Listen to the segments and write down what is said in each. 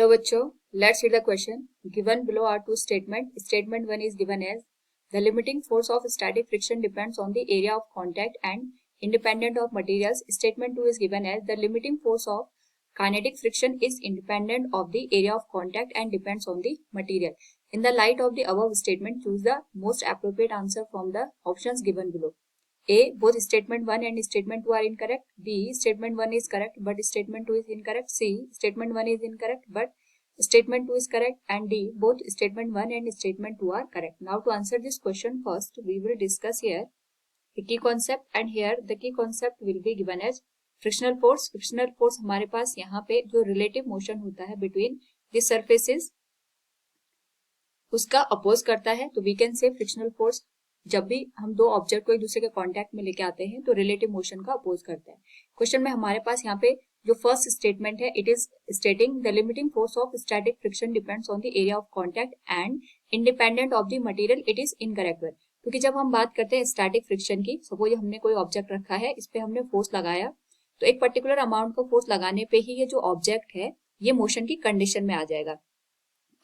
Hello बच्चों, let's read the question. Given below are two statements. Statement 1 is given as the limiting force of static friction depends on the area of contact and independent of materials. Statement 2 is given as the limiting force of kinetic friction is independent of the area of contact and depends on the material. In the light of the above statement, choose the most appropriate answer from the options given below. A. Both statement 1 and statement 2 are incorrect. B. Statement 1 is correct but statement 2 is incorrect. C. Statement 1 is incorrect but statement 2 is correct. And D. Both statement 1 and statement 2 are correct. Now to answer this question, first we will discuss here the key concept, and here the key concept will be given as frictional force. Frictional force हमारे पास यहाँ पे जो relative motion होता है between the surfaces उसका oppose करता है. तो we can say frictional force जब भी हम दो ऑब्जेक्ट को एक दूसरे के कांटेक्ट में लेके आते हैं तो रिलेटिव मोशन का अपोज करता है. क्वेश्चन में हमारे पास यहाँ पे जो फर्स्ट स्टेटमेंट है, it is stating the limiting force of static friction depends on the area of contact and independent of the material. It is incorrect one, क्योंकि जब हम बात करते हैं स्टैटिक फ्रिक्शन की, सपोज हमने कोई ऑब्जेक्ट रखा है, इस पे हमने फोर्स लगाया, तो एक पर्टिकुलर अमाउंट का फोर्स लगाने पे ही ये जो ऑब्जेक्ट है ये मोशन की कंडीशन में आ जाएगा.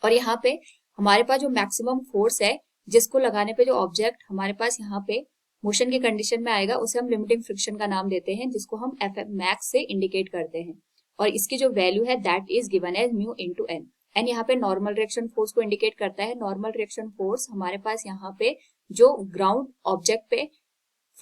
और यहाँ पे हमारे पास जो मैक्सिमम फोर्स है जिसको लगाने पे जो ऑब्जेक्ट हमारे पास यहाँ पे मोशन की कंडीशन में आएगा, उसे हम लिमिटिंग फ्रिक्शन का नाम देते हैं, जिसको हम एफ मैक्स से इंडिकेट करते हैं. और इसकी जो वैल्यू है that is given as mu into N. N यहाँ पे नॉर्मल रिएक्शन फोर्स को इंडिकेट करता है. नॉर्मल रिएक्शन फोर्स हमारे पास यहाँ पे जो ग्राउंड ऑब्जेक्ट पे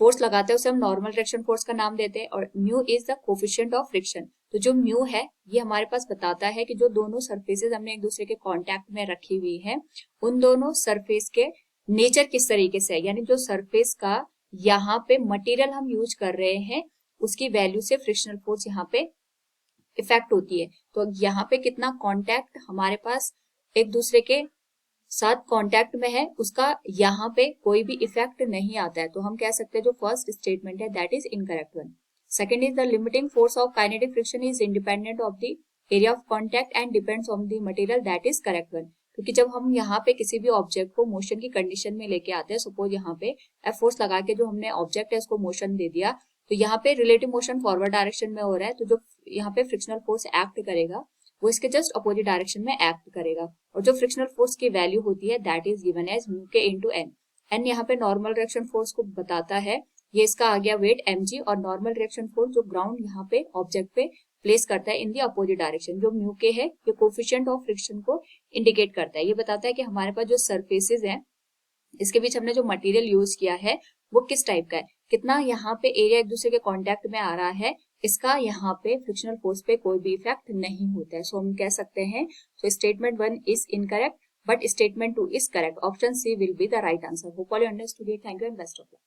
फोर्स लगाते हैं उसे हम नॉर्मल रिएक्शन फोर्स का नाम देते हैं. और mu is the coefficient of friction. तो जो म्यू है ये हमारे पास बताता है कि जो दोनों सरफेसेस हमने एक दूसरे के कांटेक्ट में रखी हुई है उन दोनों सरफेस के नेचर किस तरीके से है, यानी जो सरफेस का यहाँ पे मटेरियल हम यूज कर रहे हैं उसकी वैल्यू से फ्रिक्शनल फोर्स यहाँ पे इफेक्ट होती है. तो यहाँ पे कितना कांटेक्ट हमारे पास एक दूसरे के साथ कांटेक्ट में है उसका यहाँ पे कोई भी इफेक्ट नहीं आता है. तो हम कह सकते हैं जो फर्स्ट स्टेटमेंट है that is incorrect one. Second is the limiting force of kinetic friction is independent of the area of contact and depends on the material. That is correct one, क्योंकि जब हम यहाँ पे किसी भी ऑब्जेक्ट को motion की कंडीशन में लेके आते हैं, सपोज यहाँ पे एफ फोर्स लगा के जो हमने ऑब्जेक्ट है उसको मोशन दे दिया, तो यहाँ पे रिलेटिव मोशन फॉरवर्ड डायरेक्शन में हो रहा है, तो जो यहाँ पे फ्रिक्शनल फोर्स एक्ट करेगा वो इसके जस्ट अपोजिट डायरेक्शन में एक्ट करेगा. और जो फ्रिक्शनल फोर्स की वैल्यू होती है that is given as mu के इनटू एन. एन यहाँ पे नॉर्मल रिएक्शन फोर्स को बताता है, ये इसका आ गया वेट mg. और नॉर्मल रिएक्शन फोर्स जो ग्राउंड यहाँ पे ऑब्जेक्ट पे प्लेस करता है इन दी अपोजिट डायरेक्शन, जो म्यू के है ये कोफिशिएंट ऑफ फ्रिक्शन को इंडिकेट करता है. ये बताता है कि हमारे पास जो सरफेसेस हैं इसके बीच हमने जो मटेरियल यूज किया है वो किस टाइप का है, कितना यहाँ पे एरिया एक दूसरे के कांटेक्ट में आ रहा है, इसका यहाँ पे फ्रिक्शनल फोर्स पे कोई भी इफेक्ट नहीं होता है. सो हम कह सकते हैं so statement 1 is incorrect but statement 2 is correct. Option C will be the right answer. Hope all you understood it. Thank you and best of luck.